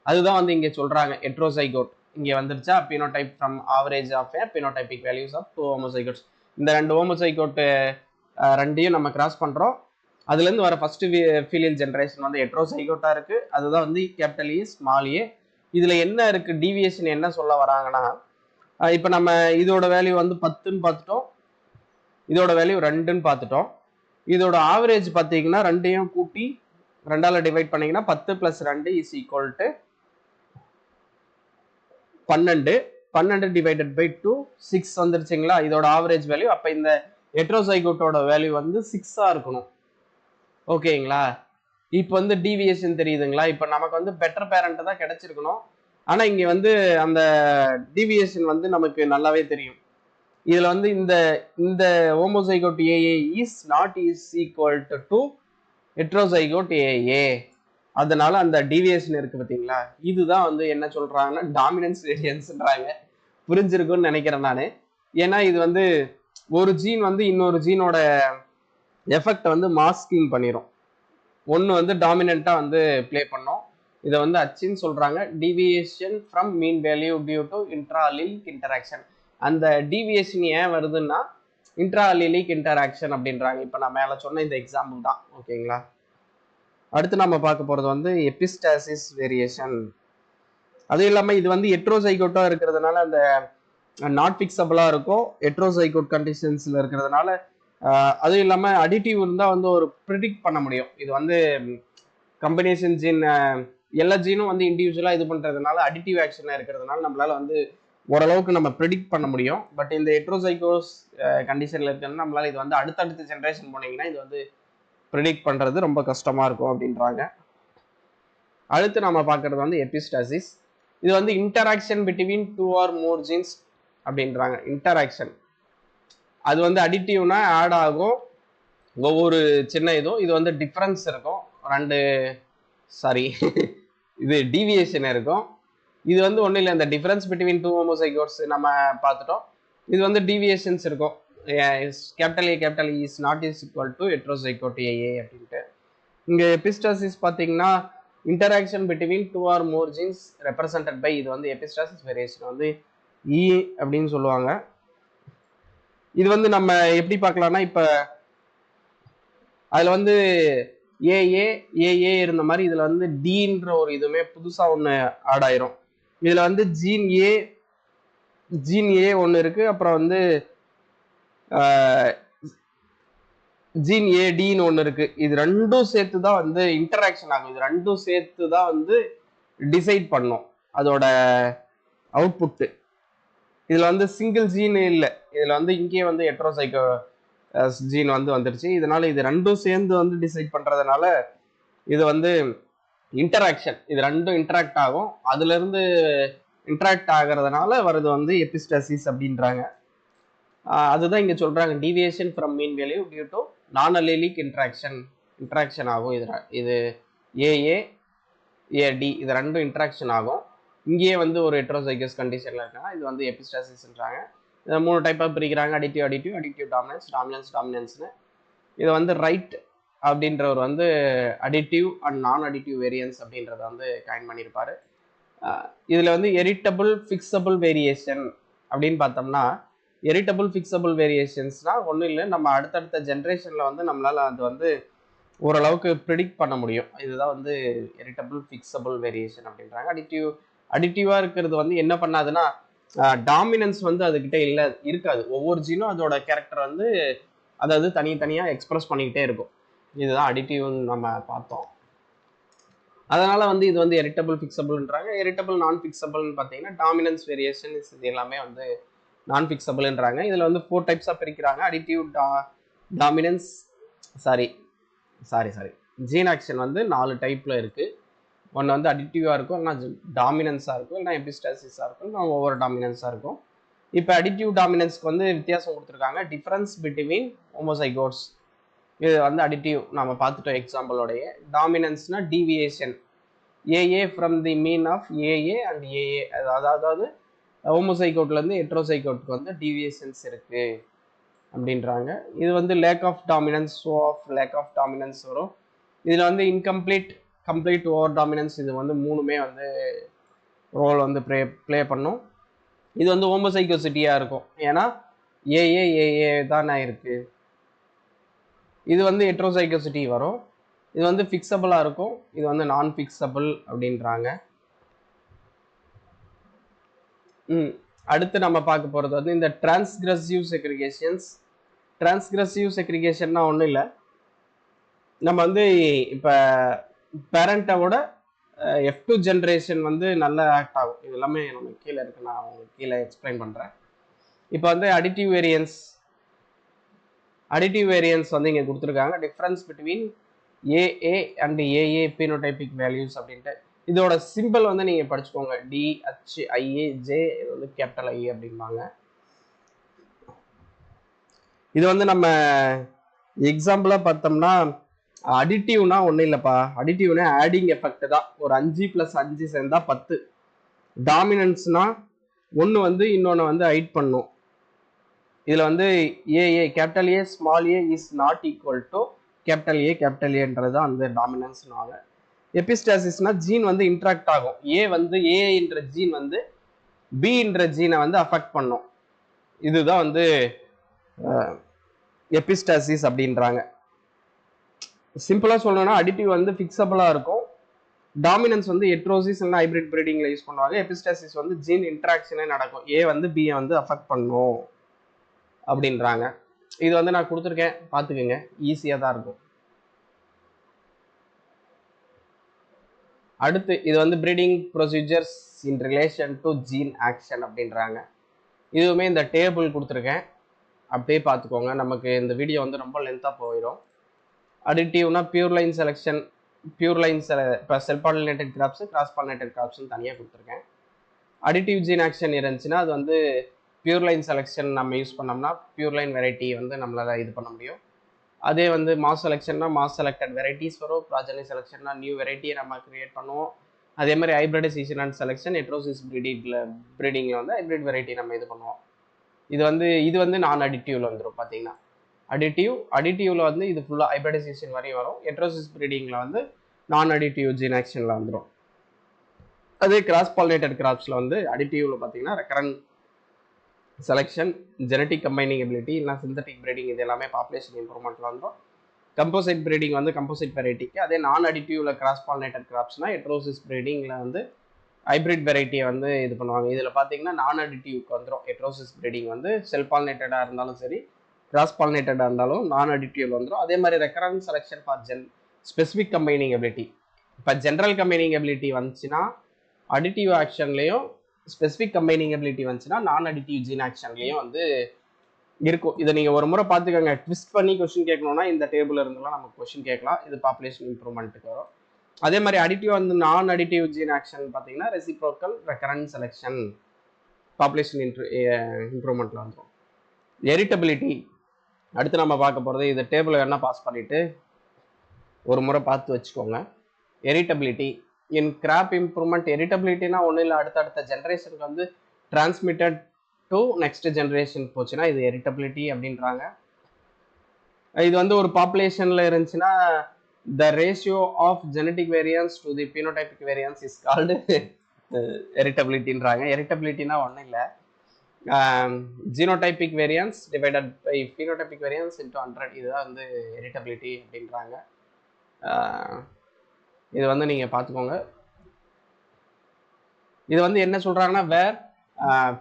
அதுதான் வந்து இங்கே சொல்றாங்க heterozygote. இங்கே வந்துருச்சா, phenotype from average of a phenotypic values of 2 homozygotes. இந்த 2 homozygote 2யும் நம்ம கிராஸ் பண்றோம். அதுலேருந்து வர ஃபர்ஸ்ட் ஃபிலியல் ஜெனரேஷன் வந்து heterozygote இருக்கு. அதுதான் வந்து கேபிட்டல் ஏ ஸ்மால் ஏ. இதுல என்ன இருக்கு டீவியேஷன் என்ன சொல்ல வராங்கன்னா, இப்போ நம்ம இதோட வேல்யூ வந்து 10ன்னு பார்த்துட்டோம், இதோட வேல்யூ 2ன்னு பார்த்துட்டோம். இதோட ஆவரேஜ் பார்த்தீங்கன்னா 2யும் கூட்டி 2ஆல டிவைட் பண்ணீங்கன்னா 10 + 2 is equal to 12 divided by 2 6 வந்துருச்சுங்களா. இதோட ஆவரேஜ் வேல்யூ. அப்போ இந்த ஹெட்ரோசைகோட்டோட வேல்யூ வந்து 6ஆ இருக்கணும் ஓகேங்களா. இப்போ வந்து டீவியேஷன் தெரியுதுங்களா. இப்போ நமக்கு வந்து பெட்டர் பேரண்ட் தான் கிடைச்சிருக்கணும். ஆனால் இங்கே வந்து அந்த டீவியேஷன் வந்து நமக்கு நல்லாவே தெரியும். இதில் வந்து இந்த homozygote A A is not is equal to heterozygote A A. அதனால அந்த டீவியேஷன் இருக்கு பார்த்தீங்களா. இதுதான் வந்து என்ன சொல்றாங்கன்னா டாமினன்ஸ் வேரியன்ஸ்ன்றாங்க. புரிஞ்சிருக்கும்னு நினைக்கிறேன் நான். ஏன்னா இது வந்து ஒரு ஜீன் வந்து இன்னொரு ஜீனோட எஃபெக்ட் வந்து மாஸ்கிங் பண்ணிடும். ஒன்று வந்து டாமினண்டா வந்து பிளே பண்ணோம். இதை வந்து அச்சின்னு சொல்றாங்க. Deviation from mean value due to intra allelic interaction. அந்த டீவியேஷன் ஏன் வருதுன்னா இன்ட்ரா அல்லீலிக் இன்டராக்ஷன் அப்படின்றாங்க. இப்போ நான் மேலே சொன்ன இந்த எக்ஸாம்பிள் தான் ஓகேங்களா. அடுத்து நம்ம பார்க்க போகிறது வந்து எபிஸ்டாசிஸ் வேரியேஷன். அதுவும் இல்லாமல் இது வந்து ஹெட்ரோசைகோட்டாக இருக்கிறதுனால அந்த நாட் ஃபிக்ஸபிளாக இருக்கும் ஹெட்ரோசைகோட் கண்டிஷன்ஸில் இருக்கிறதுனால. அதுவும் இல்லாமல் அடிட்டிவ் இருந்தால் வந்து ஒரு ப்ரிடிக்ட் பண்ண முடியும். இது வந்து கம்பினேஷன் ஜீன் எல்லா ஜீனும் வந்து இண்டிவிஜுவலாக இது பண்ணுறதுனால அடிட்டிவ் ஆக்ஷனாக இருக்கிறதுனால நம்மளால வந்து ஓரளவுக்கு நம்ம ப்ரிடிக்ட் பண்ண முடியும். பட் இந்த ஹெட்ரோசைகோஸ் கண்டிஷனில் இருக்கிறது நம்மளால இது வந்து அடுத்தடுத்த ஜென்ரேஷன் போனீங்கன்னா இது வந்து ப்ரிடிக்ட் பண்ணுறது ரொம்ப கஷ்டமாக இருக்கும் அப்படின்றாங்க. அடுத்து நம்ம பார்க்குறது வந்து எபிஸ்டாசிஸ். இது வந்து interaction between 2 or more jeans அப்படின்றாங்க. இன்டராக்ஷன் அது வந்து அடிட்டிவ்னா ஆட் ஆகும் ஒவ்வொரு சின்ன இதுவும். இது வந்து டிஃப்ரென்ஸ் இருக்கும் இது டீவியேஷன் இருக்கும். இது வந்து ஒன்றும் இல்லை, இந்த டிஃப்ரென்ஸ் பிட்வீன் 2 homozygotes நம்ம பார்த்துட்டோம். இது வந்து டீவியேஷன்ஸ் இருக்கும். Capital A is not is equal to heterozygote A A அப்படின்ட்டு. இங்கே எபிஸ்டாசிஸ் பார்த்தீங்கன்னா interaction between 2 or more genes represented by, இது வந்து எபிஸ்டாசிஸ் வேரியேஷன் வந்து இ அப்படின்னு சொல்லுவாங்க. இது வந்து நம்ம எப்படி பார்க்கலாம்னா, இப்போ அதில் வந்து ஏஏ இருந்த மாதிரி இதில் வந்து டின்ற ஒரு இதுவுமே புதுசாக ஒன்று ஆட் ஆயிரும். இதில் வந்து ஜீன் ஏ ஒன்று இருக்குது, அப்புறம் வந்து ஜீன் ஏடின்னு ஒன்று இருக்குது. இது ரெண்டும் சேர்த்து தான் வந்து இன்டராக்ஷன் ஆகும். இது ரெண்டும் சேர்த்து தான் வந்து டிசைட் பண்ணும் அதோட அவுட்புட்டு. இதில் வந்து சிங்கிள் ஜீன் இல்லை, இதில் வந்து இங்கேயே வந்து ஹெட்ரோசைகோ ஜீன் வந்து வந்துருச்சு. இதனால இது ரெண்டும் சேர்ந்து வந்து டிசைட் பண்ணுறதுனால இது வந்து இன்டராக்ஷன், இது ரெண்டும் இன்டராக்ட் ஆகும். அதுலேருந்து இன்டராக்ட் ஆகிறதுனால வருது வந்து எபிஸ்டாசிஸ் அப்படின்றாங்க. அதுதான் இங்கே சொல்கிறாங்க deviation from mean value due to non allelic interaction ஆகும். இது ஏஏ ஏடி இது ரெண்டும் இன்ட்ராக்ஷன் ஆகும். இங்கேயே வந்து ஒரு ஹெட்ரோசைகஸ் கண்டிஷனில் இருக்காங்க. இது வந்து எபிஸ்டாசிஸ்ன்றாங்க. இதை 3 டைப்பாக பிரிக்கிறாங்க. Additive additive additive dominance dominance டாமினன்ஸ்னு. இதை வந்து ரைட் அப்படின்றவர் வந்து additive and non additive variance அப்படின்றத வந்து காயின் பண்ணியிருப்பாரு. இதில் வந்து எரிட்டபிள் ஃபிக்ஸபிள் வேரியேஷன் அப்படின்னு பார்த்தோம்னா, எரிட்டபிள் ஃபிக்ஸபிள் வேரியேஷன்ஸ்னால் ஒன்றும் இல்லை, நம்ம அடுத்தடுத்த ஜென்ரேஷனில் வந்து நம்மளால் அது வந்து ஓரளவுக்கு ப்ரிடிக்ட் பண்ண முடியும். இதுதான் வந்து எரிட்டபிள் ஃபிக்ஸபிள் வேரியேஷன் அப்படின்றாங்க. அடிட்டிவாக இருக்கிறது வந்து என்ன பண்ணாதுன்னா, டாமினன்ஸ் வந்து அதுக்கிட்ட இருக்காது. ஒவ்வொரு ஜீனும் அதோட கேரக்டர் வந்து அதாவது தனித்தனியாக எக்ஸ்பிரஸ் பண்ணிக்கிட்டே இருக்கும். இதுதான் அடிட்டிவ்னு நம்ம பார்த்தோம். அதனால வந்து இது வந்து எரிட்டபிள் ஃபிக்ஸபிள்ன்றாங்க. எரிட்டபிள் நான் ஃபிக்ஸபிள்னு பார்த்தீங்கன்னா டாமினன்ஸ் வேரியேஷன் இது எல்லாமே வந்து நான் ஃபிக்ஸபிள்ன்றாங்க. இதில் வந்து 4 டைப்ஸாக பிரிக்கிறாங்க. Additive dominance sorry gene action வந்து 4 டைப்பில் இருக்குது. ஒன்று வந்து அடிட்டிவாக இருக்கும், இல்லைனா டாமினன்ஸாக இருக்கும், இல்லைனா எபிஸ்டாசிஸாக இருக்கும், இல்லை ஒவ்வொரு டாமினன்ஸாக இருக்கும். இப்போ அடிட்டிவ் டாமினன்ஸ்க்கு வந்து வித்தியாசம் கொடுத்துருக்காங்க. டிஃப்ரென்ஸ் பிட்வீன் ஹோமோசைகோட்ஸ், இது வந்து அடிட்டிவ் நம்ம பார்த்துட்டோம் எக்ஸாம்பிளோடைய. டாமினன்ஸ்னா deviation A A from the mean of A A and A A, அதாவது ஹோமோசைகோட்லேருந்து ஹெட்ரோசைகோட்டுக்கு வந்து டீவியேஷன்ஸ் இருக்குது அப்படின்றாங்க. இது வந்து lack of dominance, show of lack of dominance வரும். இதில் வந்து இன்கம்ப்ளீட், கம்ப்ளீட், ஓவர் டாமினன்ஸ், இது வந்து 3மே வந்து ரோல் வந்து ப்ளே பண்ணும். இது வந்து ஹோமோசைகோசிட்டியாக இருக்கும், ஏன்னா ஏஏ தானே இருக்குது. இது வந்து ஹெட்ரோசைகோசிட்டி வரும். இது வந்து ஃபிக்ஸபிளாக இருக்கும், இது வந்து நான் ஃபிக்ஸபிள் அப்படின்றாங்க. அடுத்து நம்ம பார்க்க போகிறது வந்து இந்த டிரான்ஸ்கிரசிவ் செக்ரிகேஷன்ஸ். டிரான்ஸ்கிரசிவ் செக்ரிகேஷன்னா ஒன்றும் இல்லை, நம்ம வந்து இப்போ பேரண்ட்டோட F2 ஜென்ரேஷன் வந்து நல்லா ஆக்ட் ஆகும். இது எல்லாமே நம்ம கீழே இருக்கு, நான் உங்களுக்கு கீழே எக்ஸ்பிளைன் பண்ணுறேன். இப்போ வந்து அடிட்டிவ் வேரியன்ஸ் வந்து இங்கே கொடுத்துருக்காங்க. Difference between A A and A A phenotypic values அப்படின்ட்டு. இதோட சிம்பிள் வந்து நீங்கள் படிச்சுக்கோங்க, DHIAJ, இது வந்து கேபிட்டல் ஐ அப்படிம்பாங்க. இது வந்து நம்ம எக்ஸாம்பிளாக பார்த்தோம்னா, அடிட்டிவ்னா ஒன்றும் இல்லைப்பா, அடிட்டிவ்னா ஆடிங் எஃபெக்ட் தான். ஒரு 5 + 5 சேர்ந்தா 10. டாமினன்ஸ்னா ஒன்று வந்து இன்னொன்று வந்து ஹைட் பண்ணும். இதில் வந்து A A capital A small A is not equal to capital ஏன்றது தான் அந்த டாமினன்ஸ்னால. எபிஸ்டாசிஸ்னா ஜீன் வந்து இன்ட்ராக்ட் ஆகும். ஏ என்ற ஜீன் வந்து பி என்ற ஜீனை வந்து அஃபெக்ட் பண்ணும். இதுதான் வந்து எபிஸ்டாசிஸ் அப்படின்றாங்க. சிம்பிளாக சொல்லணும்னா அடிட்டிவ் வந்து ஃபிக்ஸபிளாக இருக்கும், டாமினன்ஸ் வந்து ஹெட்ரோசிஸ் இல்லைனா ஹைபிரிட் பிரீடிங்கில் யூஸ் பண்ணுவாங்க. எபிஸ்டாசிஸ் வந்து ஜீன் இன்ட்ராக்ஷனே நடக்கும், ஏ வந்து பியை வந்து அஃபெக்ட் பண்ணும் அப்படின்றாங்க. இது வந்து நான் கொடுத்துருக்கேன், பார்த்துக்குங்க, ஈஸியாக தான் இருக்கும். அடுத்து இது வந்து breeding procedures in relation to gene action அப்படின்றாங்க. இதுவுமே இந்த டேபிள் கொடுத்துருக்கேன், அப்படியே பார்த்துக்கோங்க. நமக்கு இந்த வீடியோ வந்து ரொம்ப லென்த்தாக போயிடும். அடிட்டிவ்னா பியூர் லைன் செலெக்ஷன், இப்போ self pollinated crops, cross pollinated கிராப்ஸ்னு தனியாக கொடுத்துருக்கேன். அடிட்டிவ் ஜீன் ஆக்ஷன் இருந்துச்சுன்னா அது வந்து பியூர் லைன் செலெக்ஷன் நம்ம யூஸ் பண்ணோம்னா பியூர் லைன் வெரைட்டி வந்து நம்மளால் இது பண்ண முடியும். அதே வந்து மாஸ் செலெக்ஷன்னா மாஸ் செலக்டட் வெரைட்டிஸ் வரும். ப்ராஜனி செலெக்ஷன்னா நியூ வெரைட்டியை நம்ம கிரியேட் பண்ணுவோம். அதே மாதிரி ஹைப்ரிடைசேஷன் அண்ட் செலெக்ஷன், ஹெட்ரோசிஸ் ப்ரீடிங்கில் வந்து ஹைப்ரிட் வெரைட்டி நம்ம இது பண்ணுவோம். இது வந்து நான் அடிட்டிவ்ல வந்துடும். பார்த்தீங்கன்னா அடிட்டிவ்ல வந்து இது ஃபுல்லாக ஹைப்ரிடைசேஷன் வரையும் வரும். ஹெட்ரோசிஸ் ப்ரீடிங்கில் வந்து நான் அடிட்டிவ் ஜீன் ஆக்ஷனில் வந்துடும். அதே கிராஸ் பாலினேட்டட் கிராப்ஸில் வந்து அடிட்டிவ்ல பார்த்தீங்கன்னா recurrent selection, genetic combining ability, இல்லைனா சிந்தட்டிக் ப்ரீடிங், இது எல்லாமே பாப்புலேஷன் இம்ப்ரூவ்மெண்ட்டில் வந்துடும். கம்போசிட் ப்ரீடிங் வந்து கம்போசிட் வெரைட்டிக்கு. அதே நான் அடிட்டிவ்ல கிராஸ் பாலினேட்டட் கிராப்ஸ்னா ஹெட்ரோசிஸ் ப்ரீடிங்கில் வந்து ஹைப்ரிட் வெரைட்டியை வந்து இது பண்ணுவாங்க. இதில் பார்த்தீங்கன்னா நான் அடிட்டிவ்க்கு வந்துடும். ஹெட்ரோசிஸ் ப்ரீடிங் வந்து செல்ஃப் பாலினேட்டடாக இருந்தாலும் சரி, கிராஸ் பாலினேட்டடாக இருந்தாலும் நான் அடிட்டிவ்ல வந்துடும். அதே மாதிரி recurrent selection for specific combining ability. இப்போ ஜென்ரல் கம்பைனிங் எபிலிட்டி வந்துச்சுன்னா அடிட்டிவ் ஆக்ஷன்லேயும், ஸ்பெசிஃபிக் கம்பைனிங் எபிலிட்டி வந்துச்சுன்னா நான் அடிட்டிவ் ஜீன் ஆக்ஷன்லேயும் வந்து இருக்கும். இதை நீங்கள் ஒரு முறை பார்த்துக்கோங்க. ட்விஸ்ட் பண்ணி கொஸ்டின் கேட்கணும்னா இந்த டேபிள் இருந்தெல்லாம் நமக்கு கொஸ்டின் கேட்கலாம். இது பாப்புலேஷன் இம்ப்ரூவ்மெண்ட்டுக்கு வரும். அதே மாதிரி அடிட்டிவ் வந்து நான் அடிட்டிவ் ஜீன் ஆக்ஷன் பார்த்தீங்கன்னா ரெசிப்ரோக்கல், ரெக்கரண்ட் செலெக்ஷன், பாப்புலேஷன் இம்ப்ரூவ்மெண்ட்டில் வந்துடும். எரிட்டபிலிட்டி அடுத்து நம்ம பார்க்க போகிறது. இந்த டேபிளை வேணால் பாஸ் பண்ணிவிட்டு ஒரு முறை பார்த்து வச்சுக்கோங்க. எரிட்டபிலிட்டி இன் கிராப் இம்ப்ரூவ்மெண்ட் ஹெரிட்டபிலிட்டினா ஒன்றும் இல்லை, அடுத்தடுத்த ஜென்ரேஷனுக்கு வந்து டிரான்ஸ்மிட்டட் டு நெக்ஸ்ட் ஜென்ரேஷன் போச்சுன்னா இது ஹெரிட்டபிலிட்டி அப்படின்றாங்க. இது வந்து ஒரு பாப்புலேஷன்ல இருந்துச்சுன்னா the ratio of genetic variance to the phenotypic variance is called heritabilityன்றாங்க. heritabilityனா ஒன்றும் இல்லை, genotypic variance divided by phenotypic variance into 100, இதுதான் வந்து heritability அப்படின்றாங்க. இது வந்து நீங்கள் பார்த்துக்கோங்க. இது வந்து என்ன சொல்கிறாங்கன்னா வேர்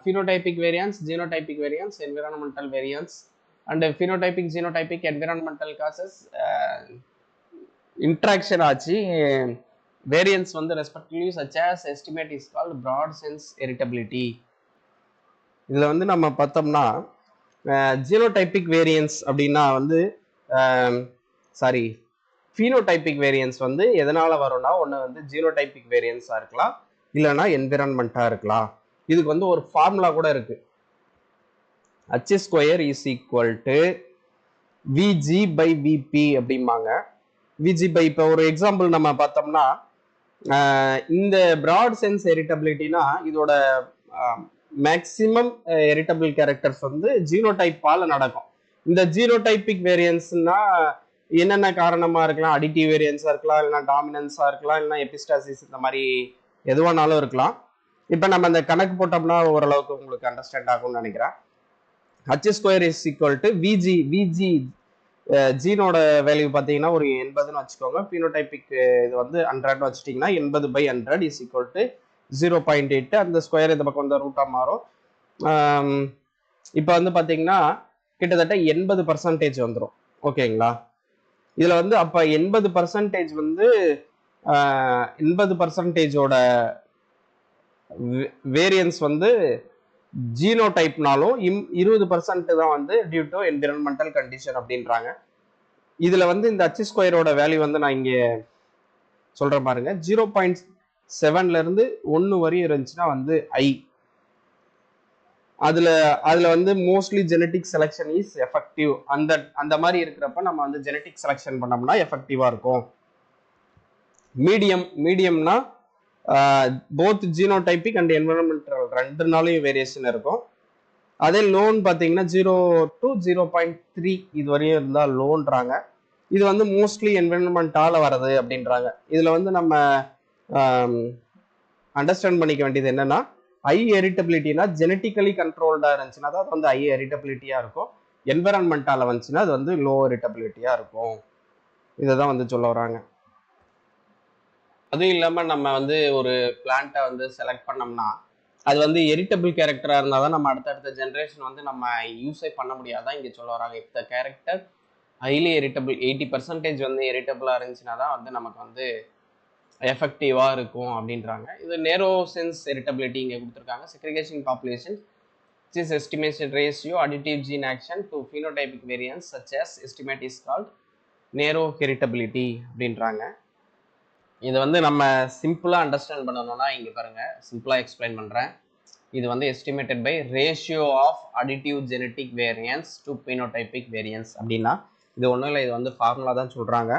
phenotypic variance, genotypic variance, environmental variance and phenotypic, genotypic, environmental causes interaction ஆச்சு வேரியன்ஸ் வந்து respectively such as estimate is called broad sense heritability. இதில் வந்து நம்ம பார்த்தோம்னா ஜீனோடைபிக் வேரியன்ஸ் அப்படின்னா வந்து சாரி ஃபீனோடைபிக் வேரியன்ஸ் வந்து எதனால் வரும்னா ஒன்று வந்து ஜீனோடைபிக் வேரியன்ஸாக இருக்கலாம், இல்லைன்னா என்விரான்மெண்ட்டாக இருக்கலாம். இதுக்கு வந்து ஒரு ஃபார்முலா கூட இருக்கு, h² is equal to VG by VP அப்படிம்பாங்க. விஜி பை இப்போ ஒரு எக்ஸாம்பிள் நம்ம பார்த்தோம்னா இந்த ப்ராட் சென்ஸ் ஹெரிட்டபிலிட்டினா இதோட மேக்சிமம் ஹெரிட்டபிள் கேரக்டர்ஸ் வந்து ஜீனோடைப்பால் நடக்கும். இந்த ஜீனோடைபிக் வேரியன்ஸ்னா என்னென்ன காரணமாக இருக்கலாம், அடிட்டிவ் வேரியன்ஸாக இருக்கலாம், இல்லைனா டாமினன்ஸாக இருக்கலாம், இல்லைனா எபிஸ்டாசிஸ், இந்த மாதிரி எதுவானாலும் இருக்கலாம். இப்போ நம்ம இந்த கணக்கு போட்டோம்னா ஓரளவுக்கு உங்களுக்கு அண்டர்ஸ்டாண்ட் ஆகும்னு நினைக்கிறேன். h² is equal to V G. V G ஜீனோட வேல்யூ பார்த்தீங்கன்னா ஒரு 80ன்னு வச்சுக்கோங்க, பினோடைபிக் இது வந்து 100 வச்சுட்டிங்கன்னா 80/100 இஸ் ஈக்குவல் டு 0.8. அந்த ஸ்கொயர் இந்த பக்கம் வந்து ரூட்டாக மாறும். இப்போ வந்து பார்த்தீங்கன்னா கிட்டத்தட்ட 80% வந்துடும். ஓகேங்களா? இதில் வந்து அப்போ 80% வந்து 80%ஓட வேரியன்ஸ் வந்து ஜீனோடைப்னாலும் 20% தான் வந்து டியூ டு என்விரான்மெண்டல் கண்டிஷன் அப்படின்றாங்க. இதுல வந்து இந்த h² வேல்யூ வந்து நான் இங்கே சொல்றேன் பாருங்க, 0.7ல இருந்து 1 வரையும் இருந்துச்சுன்னா வந்து ஐ. அதுல வந்து mostly genetic selection is effective. அந்த மாதிரி இருக்கிறப்ப நம்ம வந்து ஜெனட்டிக் செலெக்ஷன் பண்ணோம்னா எஃபெக்டிவா இருக்கும். மீடியம்னா போத் ஜீனோடைபிக் அண்ட் என்விரான்மெண்டல் ரெண்டுனாலையும் வேரியேஷன் இருக்கும். அதே லோன் பார்த்தீங்கன்னா 0 to 0.3 இது வரையும் இருந்தால் லோன்றாங்க. இது வந்து மோஸ்ட்லி என்விரான்மெண்டால வர்றது அப்படின்றாங்க. இதுல வந்து நம்ம அண்டர்ஸ்டாண்ட் பண்ணிக்க வேண்டியது என்னன்னா, ஐ ஹெரிட்டபிலிட்டினா ஜெனட்டிக்கலி கண்ட்ரோல்டா இருந்துச்சுன்னா தான் அது வந்து ஐ ஹெரிட்டபிலிட்டியா இருக்கும். என்விரான்மெண்டால வந்துச்சுன்னா அது வந்து லோ ஹெரிட்டபிலிட்டியா இருக்கும். இதை தான் வந்து சொல்ல வராங்க. அதுவும் இல்லாமல் நம்ம வந்து ஒரு பிளான்ட்டை வந்து செலக்ட் பண்ணோம்னா அது வந்து ஹெரிட்டபிள் கேரக்டராக இருந்தால் தான் நம்ம அடுத்தடுத்த ஜென்ரேஷன் வந்து நம்ம யூஸே பண்ண முடியாதான் இங்கே சொல்ல வராங்க. இப்போ கேரக்டர் ஹைலி ஹெரிட்டபிள் 80% வந்து ஹெரிட்டபிளாக இருந்துச்சுன்னா தான் வந்து நமக்கு வந்து எஃபெக்டிவாக இருக்கும் அப்படின்றாங்க. இது நேரோ சென்ஸ் ஹெரிட்டபிலிட்டி இங்கே கொடுத்துருக்காங்க. Segregation population is estimation ratio additive gene action to phenotypic variance such as estimate is called நேரோ ஹெரிட்டபிலிட்டி அப்படின்றாங்க. இதை வந்து நம்ம சிம்பிளாக அண்டர்ஸ்டாண்ட் பண்ணணும்னா இங்கே பாருங்கள், சிம்பிளாக எக்ஸ்பிளைன் பண்ணுறேன். இது வந்து estimated by ratio of additive genetic variance to phenotypic variance அப்படின்னா இது ஒன்றும் இல்லை, இது வந்து ஃபார்முலா தான் சொல்கிறாங்க.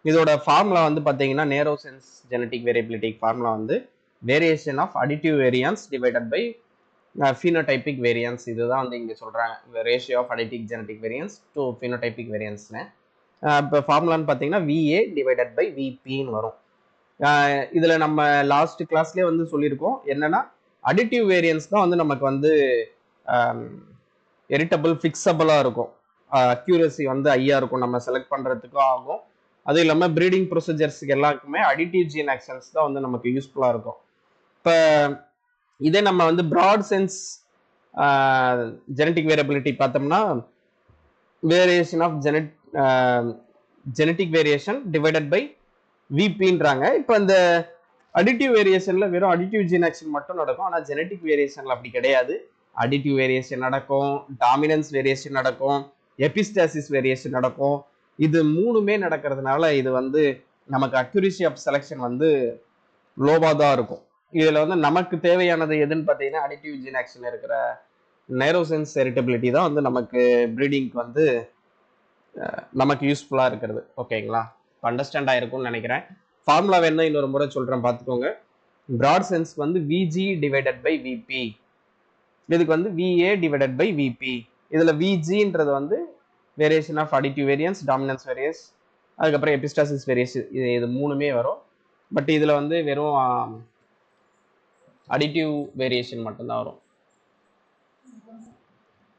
இதோட ஃபார்முலா வந்து பார்த்தீங்கன்னா narrow sense genetic variability formula வந்து variation of additive variance divided by phenotypic variance. இதுதான் வந்து இங்கே சொல்கிறாங்க, ratio of additive genetic variance to phenotypic வேரியன்ஸ்னு. இப்போ ஃபார்முலான்னு பார்த்தீங்கன்னா VA டிவைடட் பை VPன்னு வரும். இதில் நம்ம லாஸ்ட் கிளாஸ்லேயே வந்து சொல்லியிருக்கோம் என்னன்னா, அடிட்டிவ் வேரியன்ஸ் தான் வந்து நமக்கு வந்து ஹெரிட்டபிள் ஃபிக்ஸபிளாக இருக்கும், அக்யூரசி வந்து ஐயா இருக்கும், நம்ம செலக்ட் பண்ணுறதுக்கும் ஆகும். அதுவும் இல்லாமல் ப்ரீடிங் ப்ரொசீஜர்ஸுக்கு எல்லாருக்குமே அடிட்டிவ் ஜீன் ஆக்ஷன்ஸ் தான் வந்து நமக்கு யூஸ்ஃபுல்லாக இருக்கும். இப்போ இதே நம்ம வந்து ப்ராட் சென்ஸ் ஜெனட்டிக் வேரியபிலிட்டி பார்த்தோம்னா variation of genetic variation divided by விபின்றாங்க. இப்போ இந்த அடிட்டிவ் வேரியேஷன்ல வெறும் அடிட்டிவ் ஜீன் ஆக்ஷன் மட்டும் நடக்கும், ஆனால் ஜெனட்டிக் வேரியேஷன்ல அப்படி கிடையாது. அடிட்டிவ் வேரியேஷன் நடக்கும், டாமினன்ஸ் வேரியேஷன் நடக்கும், எபிஸ்டாசிஸ் வேரியேஷன் நடக்கும். இது மூணுமே நடக்கிறதுனால இது வந்து நமக்கு அக்யூரசி ஆஃப் செலெக்ஷன் வந்து லோவாக தான் இருக்கும். இதில் வந்து நமக்கு தேவையானது எதுன்னு பார்த்தீங்கன்னா அடிட்டிவ் ஜீன் ஆக்ஷன் இருக்கிற நேரோ சென்ஸ் ஹெரிட்டபிலிட்டி தான் வந்து நமக்கு ப்ரீடிங்க்கு வந்து நமக்கு யூஸ்ஃபுல்லாக இருக்கிறது. ஓகேங்களா? அண்டர்ஸ்டாண்ட் ஆயிருக்கும்னு நினைக்கிறேன். ஃபார்முலா வேணா இன்னொரு முறை சொல்கிறேன் பார்த்துக்கோங்க. ப்ராட் சென்ஸ் வந்து விஜி டிவைடட் பை விபி, இதுக்கு வந்து விஏ டிவைடட் பை விபி. இதில் விஜின்றது வந்து variation of additive variance, dominance variance, அதுக்கப்புறம் எபிஸ்டாசிஸ் வேரியேஷன், இது மூணுமே வரும். பட் இதில் வந்து வெறும் அடிட்டிவ் வேரியேஷன் மட்டும்தான் வரும்.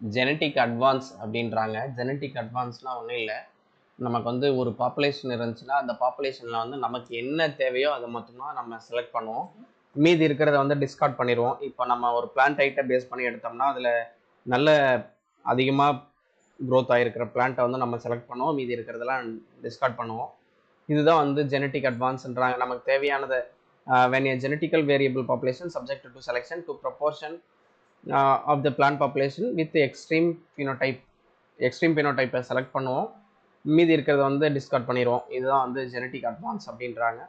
ஜெனட்டிக் அட்வான்ஸ் அப்படின்றாங்க. ஜெனட்டிக் அட்வான்ஸ்லாம் ஒன்றும் இல்லை. நமக்கு வந்து ஒரு பாப்புலேஷன் இருந்துச்சுன்னா அந்த பாப்புலேஷனில் வந்து நமக்கு என்ன தேவையோ அதை மட்டும்தான் நம்ம செலக்ட் பண்ணுவோம். மீதி இருக்கிறத வந்து டிஸ்கார்ட் பண்ணிடுவோம். இப்போ நம்ம ஒரு பிளான்ட் ஐட்டை பேஸ் பண்ணி எடுத்தோம்னா அதில் நல்ல அதிகமாக க்ரோத் ஆகிருக்கிற பிளான்ட்டை வந்து நம்ம செலக்ட் பண்ணுவோம், மீதி இருக்கிறதெல்லாம் டிஸ்கார்ட் பண்ணுவோம். இதுதான் வந்து ஜெனட்டிக் அட்வான்ஸ்ன்றாங்க. நமக்கு தேவையானதை when a genetical variable population subjected to selection to proportion of the plant population with the extreme phenotype select பண்ணுவோம், மீதி இருக்கிறத வந்து டிஸ்கார்ட் பண்ணிடுவோம். இதுதான் வந்து ஜெனட்டிக் அட்வான்ஸ் அப்படின்றாங்க.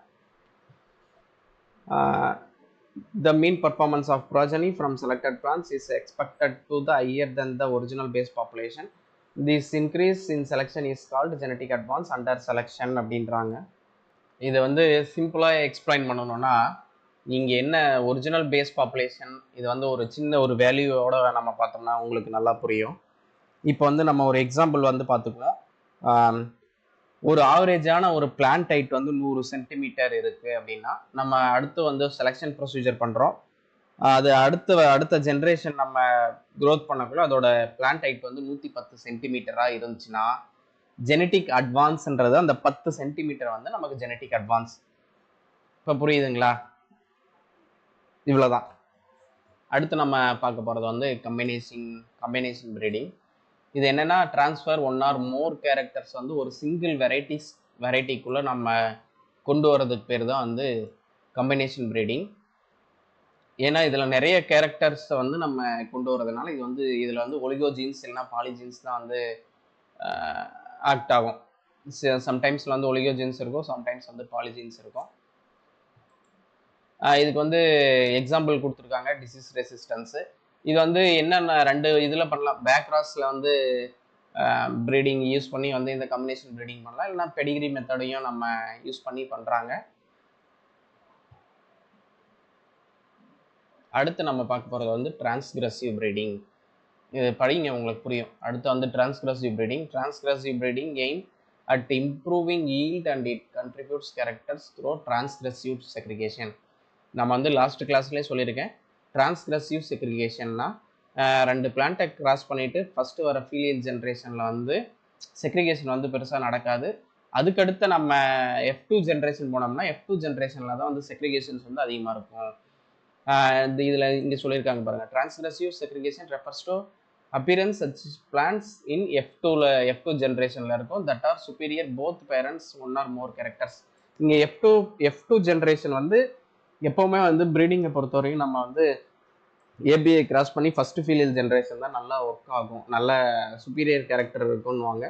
The mean performance of progeny from selected plants is expected to the higher than the original base population. This increase in selection is called genetic advance under selection அப்படின்றாங்க. இதை வந்து சிம்பிளாக explain பண்ணணும்னா, இங்கே என்ன original base population, இது வந்து ஒரு சின்ன ஒரு வேல்யூவோட நம்ம பார்த்தோம்னா உங்களுக்கு நல்லா புரியும். இப்போ வந்து நம்ம ஒரு எக்ஸாம்பிள் வந்து பார்த்துக்குவோம். ஒரு ஆவரேஜான ஒரு பிளான்ட் ஹைட் வந்து 100 சென்டிமீட்டர் இருக்குது அப்படின்னா, நம்ம அடுத்து வந்து செலெக்ஷன் ப்ரொசீஜர் பண்ணுறோம். அது அடுத்த ஜென்ரேஷன் நம்ம க்ரோத் பண்ணக்குள்ள அதோட பிளான்ட் ஹைட் வந்து 110 சென்டிமீட்டராக இருந்துச்சுன்னா, ஜெனட்டிக் அட்வான்ஸ்ன்றது அந்த 10 சென்டிமீட்டர் வந்து நமக்கு ஜெனட்டிக் அட்வான்ஸ். இப்போ புரியுதுங்களா? இவ்வளோதான். அடுத்து நம்ம பார்க்க போகிறது வந்து கம்பைனேஷன் ப்ரீடிங். இது என்னென்னா, transfer one or more characters வந்து ஒரு சிங்கிள் வெரைட்டிக்குள்ளே நம்ம கொண்டு வரதுக்கு பேர் தான் வந்து கம்பைனேஷன் ப்ரீடிங். ஏன்னா இதில் நிறைய கேரக்டர்ஸை வந்து நம்ம கொண்டு வரதுனால இது வந்து இதில் வந்து ஒலிகோஜீன்ஸ் இல்லைன்னா பாலிஜீன்ஸ் தான் வந்து ஆக்ட் ஆகும். சம்டைம்ஸில் வந்து ஒலிகோஜீன்ஸ் இருக்கும், சம்டைம்ஸ் வந்து பாலிஜீன்ஸ் இருக்கும். இதுக்கு வந்து எக்ஸாம்பிள் கொடுத்துருக்காங்க, டிசீஸ் ரெசிஸ்டன்ஸு. இது வந்து என்னென்ன 2 இதில் பண்ணலாம். பேக்ராஸில் வந்து ப்ரீடிங் யூஸ் பண்ணி வந்து இந்த கம்பினேஷன் ப்ரீடிங் பண்ணலாம், இல்லைனா பெடிகிரி மெத்தடையும் நம்ம யூஸ் பண்ணி பண்ணுறாங்க. அடுத்து நம்ம பார்க்க போகிறது வந்து டிரான்ஸ்கிரசிவ் ப்ரீடிங். இது படிங்க உங்களுக்கு புரியும். அடுத்து வந்து transgressive breeding aim at improving yield and it contributes characters through transgressive segregation. நம்ம வந்து லாஸ்ட் கிளாஸ்லேயே சொல்லியிருக்கேன். டிரான்ஸ்கிரசிவ் செக்ரிகேஷன்னா 2 பிளான்ட்டை கிராஸ் பண்ணிவிட்டு ஃபஸ்ட்டு வர ஃபீலியல் ஜென்ரேஷனில் வந்து செக்ரிகேஷன் வந்து பெருசாக நடக்காது. அதுக்கடுத்து நம்ம F2 ஜென்ரேஷன் போனோம்னா F2 ஜென்ரேஷனில் தான் வந்து செக்ரிகேஷன்ஸ் வந்து அதிகமாக இருக்கும். இதில் இங்கே சொல்லியிருக்காங்க பாருங்கள், transgressive segregation refers to appearance such plants in F2 ஜென்ரேஷனில் இருக்கும் that are superior both parents one or more characters. இங்கே F2 ஜென்ரேஷன் வந்து எப்போவுமே வந்து ப்ரீடிங்கை பொறுத்தவரைக்கும் நம்ம வந்து ஏபிஐ கிராஸ் பண்ணி ஃபஸ்ட்டு ஃபீலியல் ஜென்ரேஷன் தான் நல்லா ஒர்க் ஆகும், நல்ல சுப்பீரியர் கேரக்டர் இருக்குன்னுவாங்க.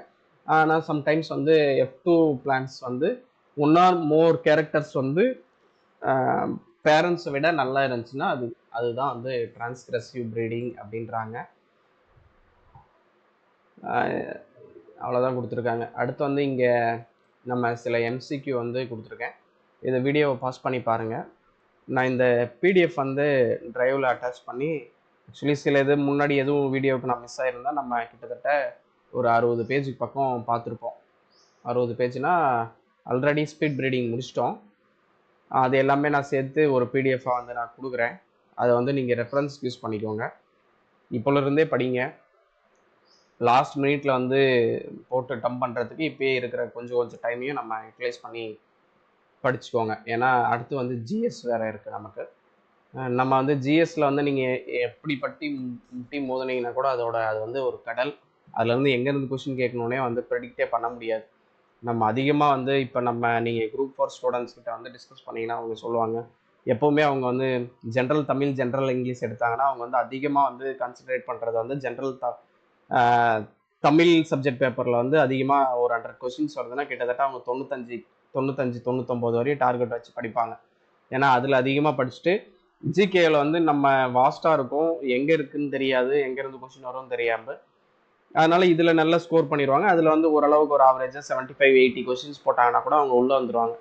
ஆனால் சம்டைம்ஸ் வந்து F2 பிளான்ஸ் வந்து ஒன் ஆர் மோர் கேரக்டர்ஸ் வந்து பேரண்ட்ஸை விட நல்லா இருந்துச்சுன்னா அதுதான் வந்து டிரான்ஸ்கிரசிவ் ப்ரீடிங் அப்படின்றாங்க. அவ்வளோதான் கொடுத்துருக்காங்க. அடுத்து வந்து இங்கே நம்ம சில எம்சிக்யூ வந்து கொடுத்துருக்கேன். இதை வீடியோவை பாஸ் பண்ணி பாருங்கள். நான் இந்த பிடிஎஃப் வந்து ட்ரைவில் அட்டாச் பண்ணி, ஆக்சுவலி சில இது முன்னாடி எதுவும் வீடியோவுக்கு நான் மிஸ் ஆகிருந்தால் நம்ம கிட்டத்தட்ட ஒரு 60 பேஜுக்கு பக்கம் பார்த்துருப்போம். 60 பேஜ்னா ஆல்ரெடி ஸ்பீட் ப்ரீடிங் முடிச்சிட்டோம். அது எல்லாமே நான் சேர்த்து ஒரு பிடிஎஃபாக வந்து நான் கொடுக்குறேன். அதை வந்து நீங்கள் ரெஃபரன்ஸ்க்கு யூஸ் பண்ணிக்கோங்க. இப்போலேருந்தே படிங்க. லாஸ்ட் மினிட்ல வந்து போட்டு டம்ப் பண்ணுறதுக்கு இப்போயே இருக்கிற கொஞ்சம் டைமையும் நம்ம யூட்டிலைஸ் பண்ணி படிச்சுக்கோங்க. ஏன்னா அடுத்து வந்து ஜிஎஸ் வேறு இருக்குது நமக்கு. நம்ம வந்து ஜிஎஸ்ல வந்து நீங்கள் எப்படி முட்டி மோதினீங்கன்னா கூட அது வந்து ஒரு கடல். அதுலேருந்து எங்கேருந்து கொஸ்டின் கேட்கணுன்னே வந்து ப்ரெடிக்டே பண்ண முடியாது. நம்ம அதிகமாக வந்து இப்போ நீங்கள் குரூப் 4 ஸ்டூடெண்ட்ஸ் கிட்ட வந்து டிஸ்கஸ் பண்ணிங்கன்னா அவங்க சொல்லுவாங்க, எப்போவுமே அவங்க வந்து ஜென்ரல் தமிழ், ஜென்ரல் இங்கிலீஷ் எடுத்தாங்கன்னா அவங்க வந்து அதிகமாக வந்து கான்சன்ட்ரேட் பண்ணுறது வந்து ஜென்ரல் தமிழ் சப்ஜெக்ட் பேப்பரில் வந்து அதிகமாக ஒரு 100 கொஸ்டின்ஸ் வருதுன்னா கிட்டத்தட்ட அவங்க 95-99 வரையும் டார்கெட் வச்சு படிப்பாங்க. ஏன்னா அதில் அதிகமாக படிச்சுட்டு ஜிகேயில் வந்து நம்ம வாஸ்ட்டாக இருக்கும், எங்கே இருக்குதுன்னு தெரியாது, எங்கேருந்து கொஸ்டின் வரும்னு தெரியாமல், அதனால் இதில் நல்லா ஸ்கோர் பண்ணிடுவாங்க. அதில் வந்து ஓரளவுக்கு ஒரு ஆவரேஜாக 75-80 கொஸ்டின்ஸ் போட்டாங்கன்னா கூட அவங்க உள்ளே வந்துடுவாங்க.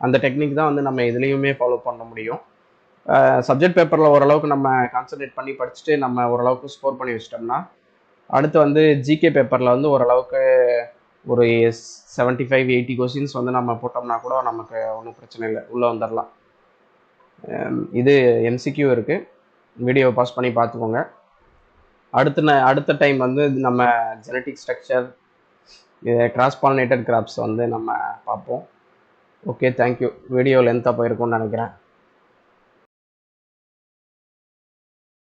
அந்த டெக்னிக் தான் வந்து நம்ம இதுலேயுமே ஃபாலோ பண்ண முடியும். சப்ஜெக்ட் பேப்பரில் ஓரளவுக்கு நம்ம கான்சன்ட்ரேட் பண்ணி படிச்சுட்டு நம்ம ஓரளவுக்கு ஸ்கோர் பண்ணி வச்சிட்டோம்னா, அடுத்து வந்து ஜிகே பேப்பரில் வந்து ஓரளவுக்கு ஒரு 75-80 கொஸ்டின்ஸ் வந்து நம்ம போட்டோம்னா கூட நமக்கு ஒன்றும் பிரச்சனை இல்லை, உள்ளே வந்துடலாம். இது எம்சிக்யூ இருக்குது, வீடியோ பாஸ் பண்ணி பார்த்துக்கோங்க. அடுத்த டைம் வந்து நம்ம genetic structure, cross pollinated crops வந்து நம்ம பார்ப்போம். Okay, thank you. வீடியோ லென்த்தாக போயிருக்கும்னு நினைக்கிறேன்.